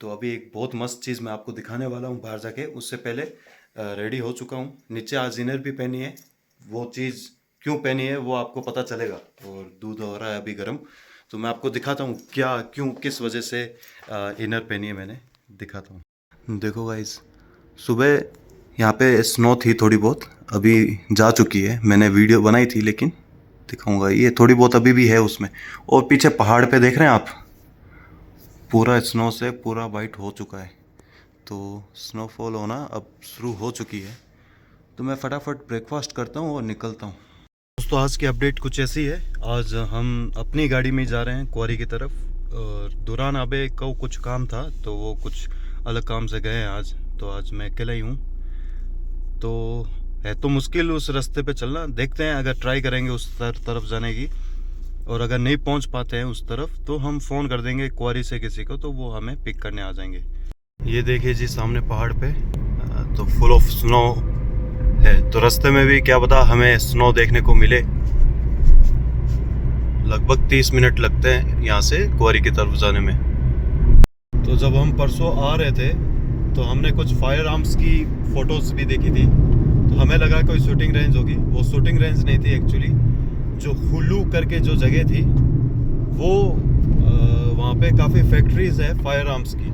तो अभी एक बहुत मस्त चीज़ मैं आपको दिखाने वाला हूँ बाहर जाके। उससे पहले रेडी हो चुका हूँ, नीचे आज इनर भी पहनी है। वो चीज़ क्यों पहनी है वो आपको पता चलेगा। और दूध हो रहा है अभी गर्म, तो मैं आपको दिखाता हूँ क्या क्यों किस वजह से इनर पहनी है मैंने, दिखाता हूँ। देखो गाइस, सुबह यहाँ पे स्नो थी थोड़ी बहुत, अभी जा चुकी है। मैंने वीडियो बनाई थी लेकिन दिखाऊंगा, ये थोड़ी बहुत अभी भी है उसमें। और पीछे पहाड़ पे देख रहे हैं आप, पूरा स्नो से पूरा वाइट हो चुका है। तो स्नोफॉल होना अब शुरू हो चुकी है। तो मैं फटाफट ब्रेकफास्ट करता हूँ और निकलता हूँ। दोस्तों आज की अपडेट कुछ ऐसी है। आज हम अपनी गाड़ी में जा रहे हैं क्वारी की तरफ। और दुरान आबे को कुछ काम था तो वो कुछ अलग काम से गए हैं आज। तो आज मैं अकेला ही हूँ। तो है तो मुश्किल उस रास्ते पे चलना, देखते हैं अगर ट्राई करेंगे उस तरफ जाने की। और अगर नहीं पहुंच पाते हैं उस तरफ तो हम फ़ोन कर देंगे क्वारी से किसी को, तो वो हमें पिक करने आ जाएंगे। ये देखिए जी सामने पहाड़ पे तो फुल ऑफ स्नो है। तो रास्ते में भी क्या पता हमें स्नो देखने को मिले। लगभग 30 मिनट लगते हैं यहाँ से क्वारी की तरफ जाने में। तो जब हम परसों आ रहे थे तो हमने कुछ फायर आर्म्स की फ़ोटोज़ भी देखी थी। तो हमें लगा कोई शूटिंग रेंज होगी, वो शूटिंग रेंज नहीं थी एक्चुअली। जो हुलू करके जो जगह थी वो वहाँ पे काफ़ी फैक्ट्रीज है फायर आर्म्स की।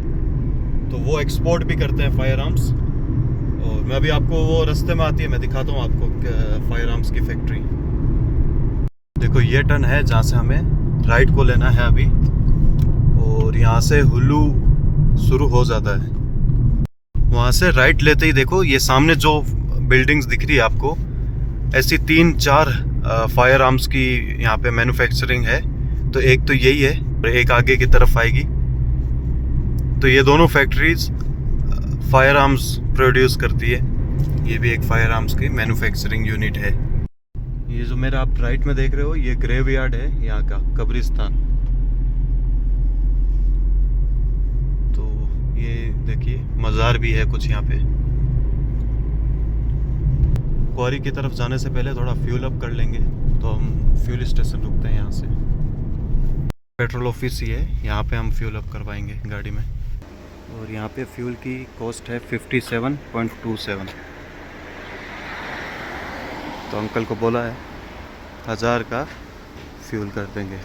तो वो एक्सपोर्ट भी करते हैं फायर आर्म्स। और मैं अभी आपको, वो रास्ते में आती है, मैं दिखाता हूँ आपको फायर आर्म्स की फैक्ट्री। देखो ये टर्न है जहाँ से हमें राइट को लेना है अभी। और यहाँ से हुलू शुरू हो जाता है। वहाँ से राइट लेते ही देखो ये सामने जो बिल्डिंग्स दिख रही है आपको, ऐसी 3-4 फायर आर्म्स की यहाँ पे मैन्युफैक्चरिंग है। तो एक तो यही है और एक आगे की तरफ आएगी। तो ये दोनों फैक्ट्रीज फायर आर्म्स प्रोड्यूस करती है। ये भी एक फायर आर्म्स की मैन्युफैक्चरिंग यूनिट है। ये जो मेरा आप राइट में देख रहे हो ये ग्रेवयार्ड है यहाँ का, कब्रिस्तान। तो ये देखिए मज़ार भी है कुछ यहाँ पे। क्वारी की तरफ जाने से पहले थोड़ा फ्यूल अप कर लेंगे। तो हम फ्यूल स्टेशन रुकते हैं यहाँ से। पेट्रोल ऑफिस ही है, यहाँ पे हम फ्यूल अप करवाएंगे गाड़ी में। और यहाँ पे फ्यूल की कॉस्ट है 57.27। तो अंकल को बोला है 1000 का फ्यूल कर देंगे।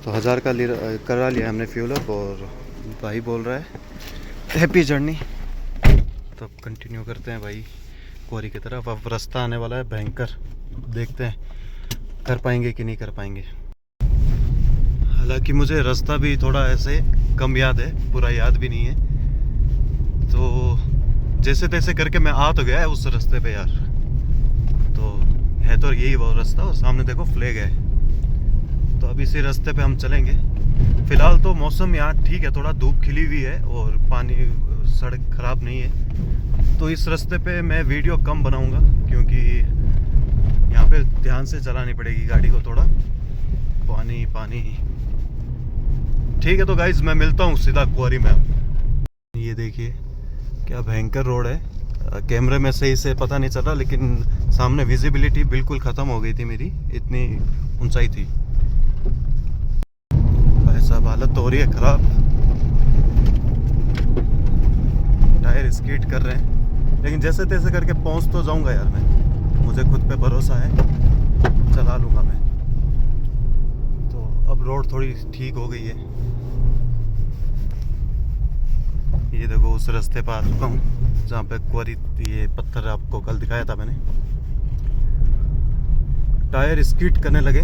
तो 1000 का करा लिया हमने फ्यूल अप। और भाई बोल रहा है हैप्पी जर्नी। तो अब कंटिन्यू करते हैं भाई क्वारी की तरफ। अब रास्ता आने वाला है भयंकर, देखते हैं कर पाएंगे कि नहीं कर पाएंगे। हालांकि मुझे रास्ता भी थोड़ा ऐसे कम याद है, पूरा याद भी नहीं है। तो जैसे तैसे करके मैं आ तो गया है उस रास्ते पे यार। तो है तो यही वो रास्ता, और सामने देखो फ्लैग है। तो अब इसी रास्ते पे हम चलेंगे। फिलहाल तो मौसम यहाँ ठीक है, थोड़ा धूप खिली हुई है और पानी, सड़क खराब नहीं है। तो इस रास्ते पे मैं वीडियो कम बनाऊंगा क्योंकि यहाँ पे ध्यान से चलानी पड़ेगी गाड़ी को, थोड़ा पानी पानी। ठीक है तो गाइज मैं मिलता हूँ सीधा क्वारी में। ये देखिए क्या भयंकर रोड है। कैमरे में सही से पता नहीं चल रहा, लेकिन सामने विजिबिलिटी बिल्कुल ख़त्म हो गई थी मेरी, इतनी ऊंचाई थी। भाई साहब हालत तो हो रही है ख़राब, टायर स्कीड कर रहे हैं। लेकिन जैसे तैसे करके पहुंच तो जाऊंगा यार मैं, मुझे खुद पे भरोसा है, चला लूँगा मैं। तो अब रोड थोड़ी ठीक हो गई है। ये देखो उस रास्ते पर आ चुका हूँ जहाँ पे क्वारी, ये पत्थर आपको कल दिखाया था मैंने। टायर स्कीड करने लगे,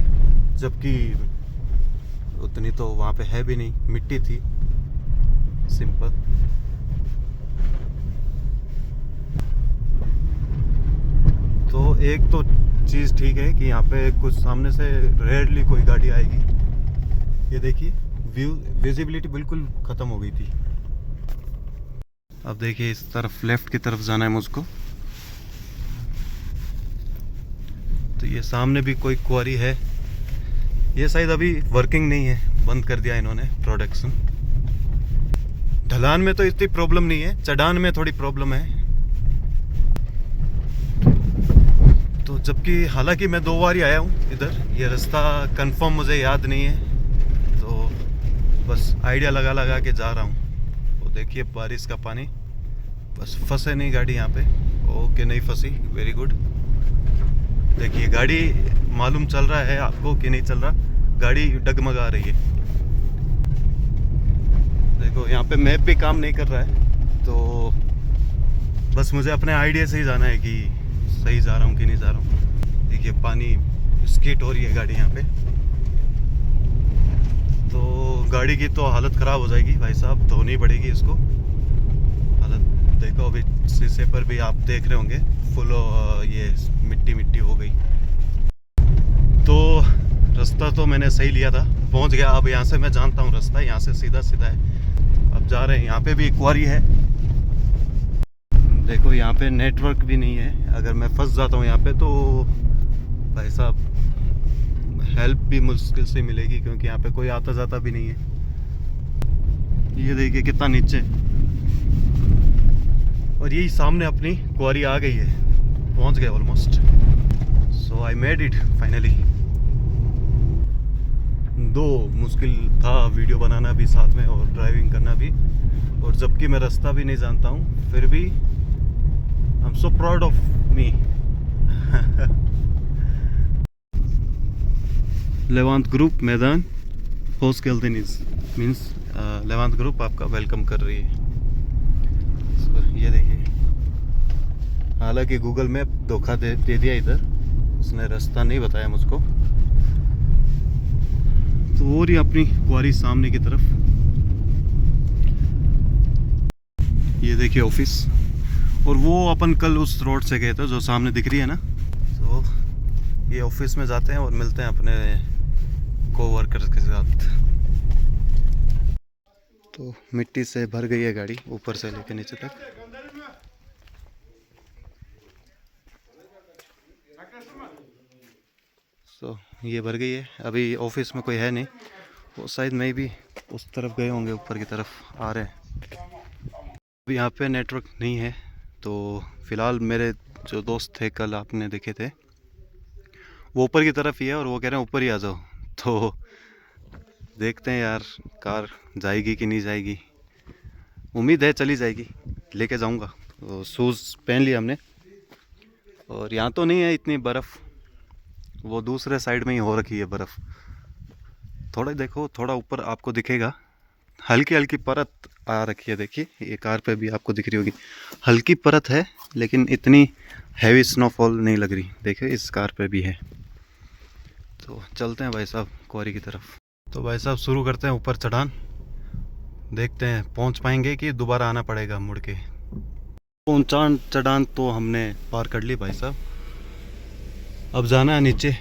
जबकि उतनी तो वहाँ पे है भी नहीं, मिट्टी थी सिंपल। तो एक तो चीज़ ठीक है कि यहाँ पे कुछ सामने से रेयरली कोई गाड़ी आएगी। ये देखिए विजिबिलिटी बिल्कुल ख़त्म हो गई थी। अब देखिए इस तरफ लेफ्ट की तरफ जाना है मुझको। तो ये सामने भी कोई क्वारी है। ये शायद अभी वर्किंग नहीं है, बंद कर दिया इन्होंने प्रोडक्शन। ढलान में तो इतनी प्रॉब्लम नहीं है, चढ़ान में थोड़ी प्रॉब्लम है। तो जबकि हालांकि मैं 2 बार ही आया हूँ इधर, ये रास्ता कंफर्म मुझे याद नहीं है। तो बस आइडिया लगा लगा के जा रहा हूँ। वो देखिए बारिश का पानी, बस फंसे नहीं गाड़ी यहाँ पे। ओके नहीं फंसी, वेरी गुड। देखिए गाड़ी मालूम चल रहा है आपको कि नहीं चल रहा, गाड़ी डगमगा रही है। देखो यहाँ पे मैप भी काम नहीं कर रहा है, तो बस मुझे अपने आइडिया से ही जाना है कि सही जा रहा हूँ कि नहीं जा रहा हूँ। देखिए पानी स्किट हो रही है गाड़ी यहाँ पे, तो गाड़ी की तो हालत ख़राब हो जाएगी भाई साहब, धोनी पड़ेगी इसको। हालत देखो, अभी शीशे पर भी आप देख रहे होंगे फुल ये मिट्टी मिट्टी हो गई। तो रास्ता तो मैंने सही लिया था, पहुंच गया। अब यहाँ से मैं जानता हूँ रास्ता, यहाँ से सीधा सीधा है। अब जा रहे हैं, यहाँ पे भी एक क्वारी है। देखो यहाँ पे नेटवर्क भी नहीं है, अगर मैं फंस जाता हूँ यहाँ पे तो भाई साहब हेल्प भी मुश्किल से मिलेगी, क्योंकि यहाँ पे कोई आता जाता भी नहीं है। ये देखिए कितना नीचे, और यही सामने अपनी क्वारी आ गई है, पहुंच गए almost. So I made it finally. दो मुश्किल था वीडियो बनाना भी साथ में और ड्राइविंग करना भी, और जबकि मैं रास्ता भी नहीं जानता हूँ, फिर भी I am so proud of me. Levant group मैदान होस्ट गेल्देनिस मीन्स लेवांत ग्रुप आपका वेलकम कर रही है। so, ये देखिए, हालांकि गूगल मैप धोखा दे दिया इधर, उसने रास्ता नहीं बताया मुझको। तो और ही अपनी क्वारी सामने की तरफ, ये देखिए ऑफिस, और वो अपन कल उस रोड से गए थे जो सामने दिख रही है ना। तो ये ऑफिस में जाते हैं और मिलते हैं अपने कोवर्कर्स के साथ। तो मिट्टी से भर गई है गाड़ी ऊपर से लेकर नीचे तक। तो ये भर गई है, अभी ऑफिस में कोई है नहीं, वो शायद मैं भी उस तरफ गए होंगे, ऊपर की तरफ आ रहे हैं। अभी यहाँ पे नेटवर्क नहीं है, तो फिलहाल मेरे जो दोस्त थे कल आपने देखे थे, वो ऊपर की तरफ ही है और वो कह रहे हैं ऊपर ही आ जाओ। तो देखते हैं यार कार जाएगी कि नहीं जाएगी, उम्मीद है चली जाएगी, लेके जाऊंगा। तो शूज़ पहन लिया हमने, और यहाँ तो नहीं है इतनी बर्फ़, वो दूसरे साइड में ही हो रखी है बर्फ़। थोड़ा देखो, थोड़ा ऊपर आपको दिखेगा, हल्की हल्की परत आ रखी है। देखिए ये कार पे भी आपको दिख रही होगी, हल्की परत है, लेकिन इतनी हैवी स्नोफॉल नहीं लग रही। देखिए इस कार पे भी है। तो चलते हैं भाई साहब क्वारी की तरफ। तो भाई साहब शुरू करते हैं ऊपर चढ़ान, देखते हैं पहुंच पाएंगे कि दोबारा आना पड़ेगा मुड़ के। ऊंचाई चढ़ान तो हमने पार कर ली भाई साहब, अब जाना है नीचे।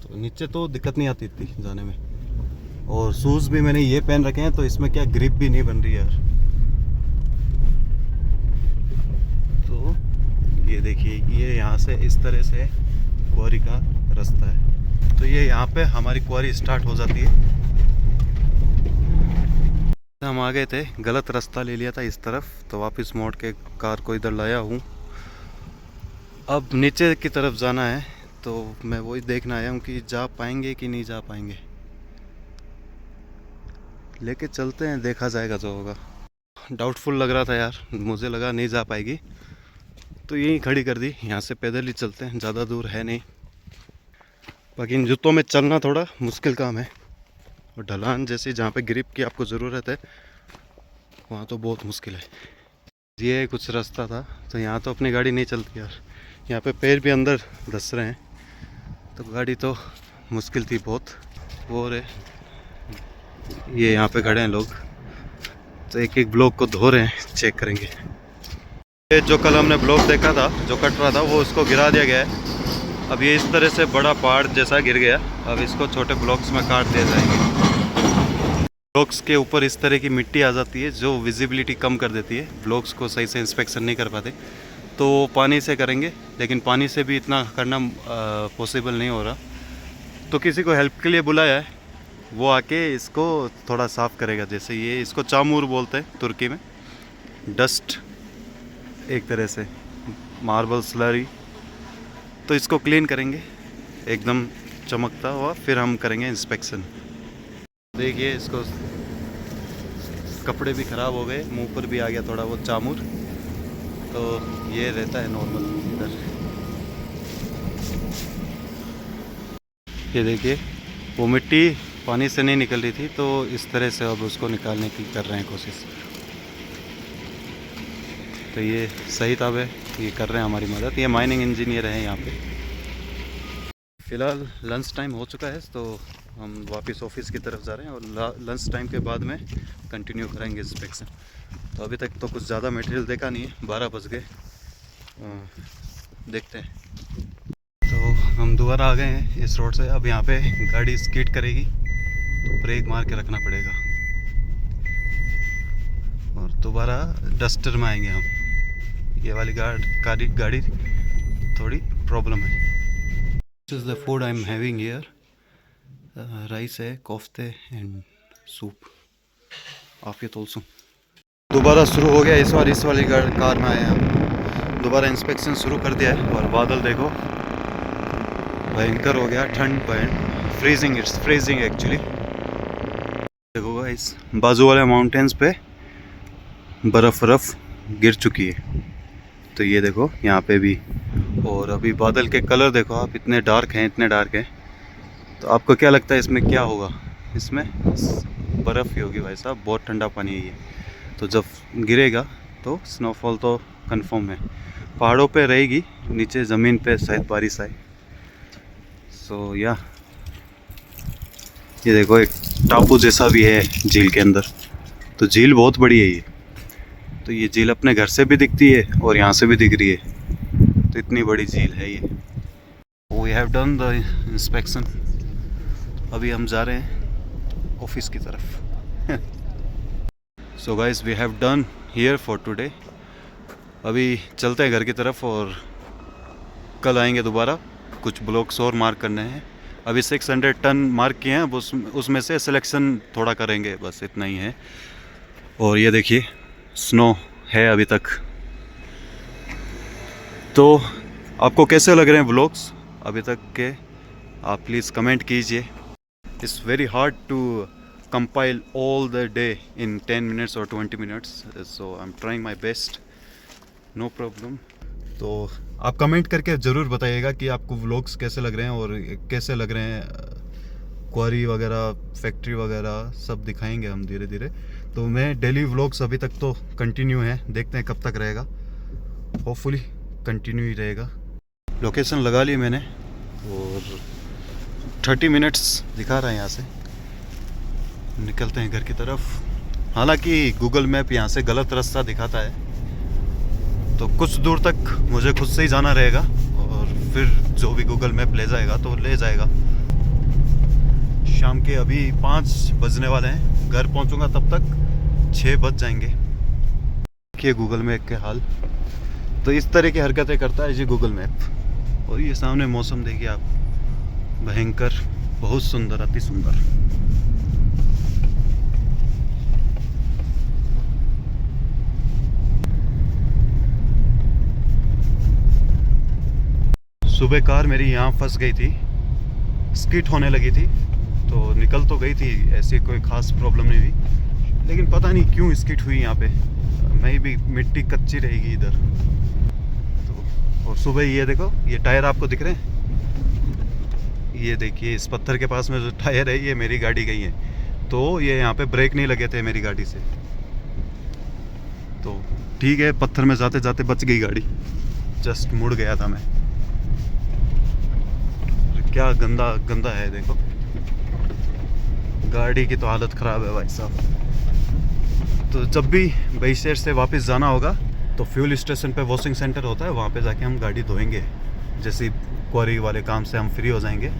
तो नीचे तो दिक्कत नहीं आती इतनी जाने में, और शूज़ भी मैंने ये पहन रखे हैं, तो इसमें क्या ग्रिप भी नहीं बन रही यार। तो ये देखिए, ये यहाँ से इस तरह से क्वारी का रास्ता है। तो ये यहाँ पे हमारी क्वारी स्टार्ट हो जाती है। हम आ गए थे, गलत रास्ता ले लिया था इस तरफ, तो वापस मोड़ के कार को इधर लाया हूँ। अब नीचे की तरफ जाना है, तो मैं वही देखना आया हूँ कि जा पाएंगे कि नहीं जा पाएंगे। लेके चलते हैं, देखा जाएगा जो होगा। डाउटफुल लग रहा था यार, मुझे लगा नहीं जा पाएगी, तो यहीं खड़ी कर दी। यहाँ से पैदल ही चलते हैं, ज़्यादा दूर है नहीं। बाकी इन जूतों में चलना थोड़ा मुश्किल काम है, और ढलान जैसी जहाँ पे ग्रिप की आपको ज़रूरत है, वहाँ तो बहुत मुश्किल है। ये कुछ रास्ता था, तो यहाँ तो अपनी गाड़ी नहीं चलती यार, यहाँ पे पैर भी अंदर धंस रहे हैं, तो गाड़ी तो मुश्किल थी बहुत। और ये यहाँ पे खड़े हैं लोग, तो एक एक ब्लॉक को धो रहे हैं, चेक करेंगे। ये जो कल हमने ब्लॉक देखा था जो कट रहा था, वो उसको गिरा दिया गया है। अब ये इस तरह से बड़ा पहाड़ जैसा गिर गया, अब इसको छोटे ब्लॉक्स में काट दिए जाएंगे। ब्लॉक्स के ऊपर इस तरह की मिट्टी आ जाती है जो विजिबिलिटी कम कर देती है, ब्लॉक्स को सही से इंस्पेक्शन नहीं कर पाते। तो पानी से करेंगे, लेकिन पानी से भी इतना करना पॉसिबल नहीं हो रहा, तो किसी को हेल्प के लिए बुलाया है, वो आके इसको थोड़ा साफ़ करेगा। जैसे ये इसको चामूर बोलते हैं तुर्की में, डस्ट एक तरह से मार्बल स्लरी, तो इसको क्लीन करेंगे एकदम चमकता हुआ, फिर हम करेंगे इंस्पेक्शन। देखिए इसको कपड़े भी ख़राब हो गए, मुंह पर भी आ गया थोड़ा बहुत चामुर, तो ये रहता है नॉर्मल इधर। ये देखिए वो मिट्टी पानी से नहीं निकल रही थी, तो इस तरह से अब उसको निकालने की कर रहे हैं कोशिश। तो ये सही ताब है, ये कर रहे हैं हमारी मदद। ये माइनिंग इंजीनियर हैं यहाँ पे। फ़िलहाल लंच टाइम हो चुका है, तो हम वापस ऑफिस की तरफ जा रहे हैं और लंच टाइम के बाद में कंटिन्यू करेंगे इंस्पेक्शन। तो अभी तक तो कुछ ज़्यादा मटेरियल देखा नहीं है, 12 बज गए, देखते हैं। तो हम दोबारा आ गए हैं इस रोड से। अब यहाँ पे गाड़ी स्किड करेगी तो ब्रेक मार के रखना पड़ेगा और दोबारा डस्टर में आएंगे हम। ये वाली गाड़ी थोड़ी प्रॉब्लम है। This is the food I am having here. Rice है, कोफ्ते एंड सूप, आफियत ऑल्सो। दोबारा शुरू हो गया इस वाली कार में आए हैं हम। दोबारा इंस्पेक्शन शुरू कर दिया है और बादल देखो भयंकर हो गया, ठंड फ्रीजिंग, इट्स फ्रीजिंग एक्चुअली। देखो गाइस, बाजू वाले माउंटेन्स पे बर्फ़ गिर चुकी है, तो ये देखो यहाँ पे भी। और अभी बादल के कलर देखो आप, इतने डार्क हैं। तो आपको क्या लगता है इसमें क्या होगा? इसमें बर्फ़ ही होगी भाई साहब, बहुत ठंडा पानी है ये। तो जब गिरेगा तो स्नोफॉल तो कंफर्म है। पहाड़ों पे रहेगी, नीचे ज़मीन पे शायद बारिश आए। सो या ये देखो एक टापू जैसा भी है झील के अंदर। तो झील बहुत बड़ी है ये। तो ये झील अपने घर से भी दिखती है और यहाँ से भी दिख रही है। तो इतनी बड़ी झील है ये। We have done the inspection. अभी हम जा रहे हैं ऑफिस की तरफ। So guys, we have done here for today. अभी चलते हैं घर की तरफ और कल आएंगे दोबारा। कुछ ब्लॉक्स और मार्क करने हैं। अभी 600 टन मार्क किए हैं, अब उसमें से सिलेक्शन थोड़ा करेंगे, बस इतना ही है। और ये देखिए स्नो है अभी तक। तो आपको कैसे लग रहे हैं ब्लॉग्स अभी तक के, आप प्लीज़ कमेंट कीजिए। It's very hard to compile all the day in 10 minutes or 20 minutes, so I'm trying my best, no problem। तो आप कमेंट करके ज़रूर बताइएगा कि आपको व्लॉग्स कैसे लग रहे हैं और कैसे लग रहे हैं। क्वारी वगैरह, फैक्ट्री वगैरह सब दिखाएंगे हम धीरे धीरे। तो मैं डेली व्लॉग्स अभी तक तो कंटिन्यू है, देखते हैं कब तक रहेगा। होपफुली कंटिन्यू ही रहेगा। लोकेशन लगा ली मैंने और 30 मिनट्स दिखा रहा है यहाँ से। निकलते हैं घर की तरफ। हालांकि गूगल मैप यहाँ से गलत रास्ता दिखाता है, तो कुछ दूर तक मुझे खुद से ही जाना रहेगा और फिर जो भी गूगल मैप ले जाएगा तो ले जाएगा। शाम के अभी 5 बजने वाले हैं, घर पहुँचूँगा तब तक 6 बज जाएंगे। देखिए गूगल मैप के हाल। तो इस तरह की हरकतें करता है जी गूगल मैप। और ये सामने मौसम देखिए आप, भयंकर, बहुत सुंदर, अति सुंदर। सुबह कार मेरी यहाँ फंस गई थी, स्किट होने लगी थी, तो निकल तो गई थी, ऐसी कोई ख़ास प्रॉब्लम नहीं हुई, लेकिन पता नहीं क्यों स्किट हुई यहाँ पे। मैं भी मिट्टी कच्ची रहेगी इधर। तो और सुबह ये देखो, ये टायर आपको दिख रहे हैं, ये देखिए इस पत्थर के पास में जो टायर है ये मेरी गाड़ी गई है। तो ये यहाँ पे ब्रेक नहीं लगे थे मेरी गाड़ी से, तो ठीक है, पत्थर में जाते जाते बच गई गाड़ी, जस्ट मुड़ गया था मैं। क्या गंदा गंदा है देखो, गाड़ी की तो हालत ख़राब है भाई साहब। तो जब भी बैशेर से वापस जाना होगा तो फ्यूल स्टेशन पे वॉशिंग सेंटर होता है, वहाँ पे जाके हम गाड़ी धोएंगे। जैसे क्वारी वाले काम से हम फ्री हो जाएंगे।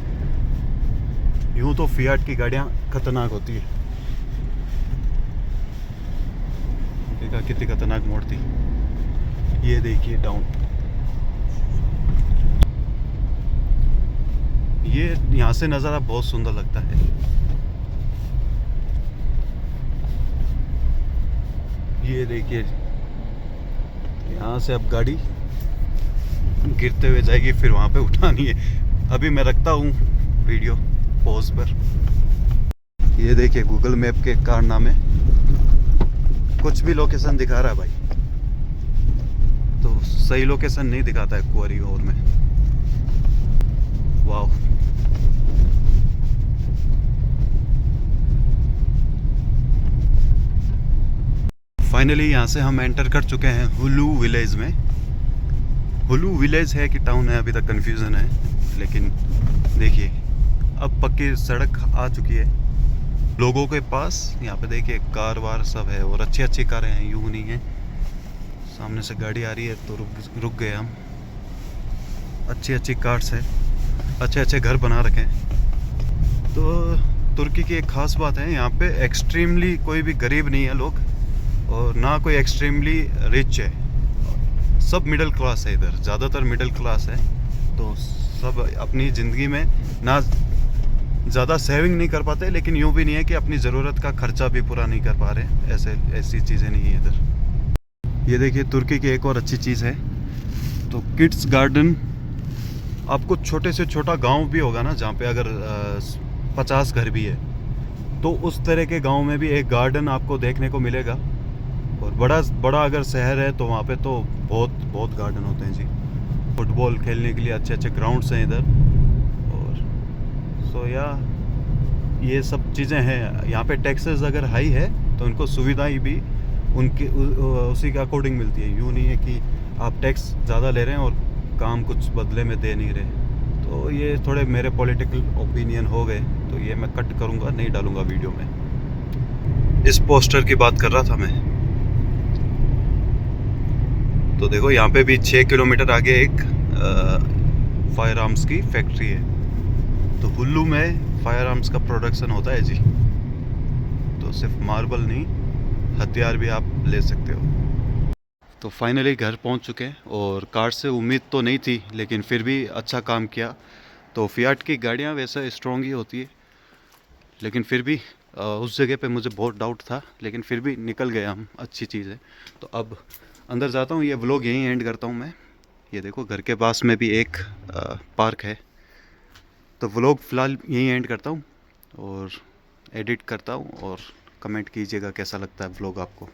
यूँ तो फियाट की गाड़ियाँ खतरनाक होती है, देखा कितनी खतरनाक मोड़ती। ये देखिए डाउन, ये यहाँ से नज़ारा बहुत सुंदर लगता है। ये देखिए यहाँ से अब गाड़ी गिरते हुए जाएगी, फिर वहाँ पे उठानी है। अभी मैं रखता हूँ वीडियो पॉज पर। ये देखिए गूगल मैप के कारनामे, कुछ भी लोकेशन दिखा रहा है भाई, तो सही लोकेशन नहीं दिखाता है क्वारी और में। वाह, फाइनली यहाँ से हम एंटर कर चुके हैं हुलू विलेज में। हुलू विलेज है कि टाउन है अभी तक कंफ्यूजन है, लेकिन देखिए अब पक्की सड़क आ चुकी है लोगों के पास। यहाँ पे देखिए कार वार सब है और अच्छी अच्छी कारें हैं, यूं नहीं है। सामने से गाड़ी आ रही है तो रुक गए हम। अच्छी अच्छी कार्स है, अच्छे अच्छे घर बना रखे हैं। तो तुर्की की एक ख़ास बात है, यहाँ पे एक्सट्रीमली कोई भी गरीब नहीं है लोग, और ना कोई एक्सट्रीमली रिच है। सब मिडिल क्लास है इधर, ज़्यादातर मिडिल क्लास है। तो सब अपनी ज़िंदगी में ना ज़्यादा सेविंग नहीं कर पाते, लेकिन यूँ भी नहीं है कि अपनी ज़रूरत का खर्चा भी पूरा नहीं कर पा रहे। ऐसी चीज़ें नहीं है इधर। ये देखिए तुर्की की एक और अच्छी चीज़ है, तो किड्स गार्डन। आपको छोटे से छोटा गांव भी होगा ना, जहाँ पे अगर 50 घर भी है, तो उस तरह के गांव में भी एक गार्डन आपको देखने को मिलेगा। और बड़ा अगर शहर है तो वहाँ पे तो बहुत गार्डन होते हैं जी। फुटबॉल खेलने के लिए अच्छे अच्छे ग्राउंड्स हैं इधर। और सो ये सब चीज़ें हैं यहाँ पे। टैक्सेस अगर हाई है तो उनको सुविधाएं भी उनके उसी के अकॉर्डिंग मिलती है। यूँ नहीं है कि आप टैक्स ज़्यादा ले रहे हैं और काम कुछ बदले में दे नहीं रहे। तो ये थोड़े मेरे पॉलिटिकल ओपिनियन हो गए, तो ये मैं कट करूँगा, नहीं डालूँगा वीडियो में। इस पोस्टर की बात कर रहा था मैं। तो देखो यहाँ पे भी 6 किलोमीटर आगे एक फायर आर्म्स की फैक्ट्री है। तो हुल्लू में फायर आर्म्स का प्रोडक्शन होता है जी। तो सिर्फ मार्बल नहीं, हथियार भी आप ले सकते हो। तो फाइनली घर पहुंच चुके हैं, और कार से उम्मीद तो नहीं थी, लेकिन फिर भी अच्छा काम किया। तो फियाट की गाड़ियां वैसे स्ट्रॉन्ग ही होती है, लेकिन फिर भी उस जगह पे मुझे बहुत डाउट था, लेकिन फिर भी निकल गए हम। अच्छी चीज़ है। तो अब अंदर जाता हूँ, ये व्लॉग यहीं एंड करता हूँ मैं। ये देखो घर के पास में भी एक पार्क है। तो व्लॉग फ़िलहाल यहीं एंड करता हूँ और एडिट करता हूँ, और कमेंट कीजिएगा कैसा लगता है व्लॉग आपको।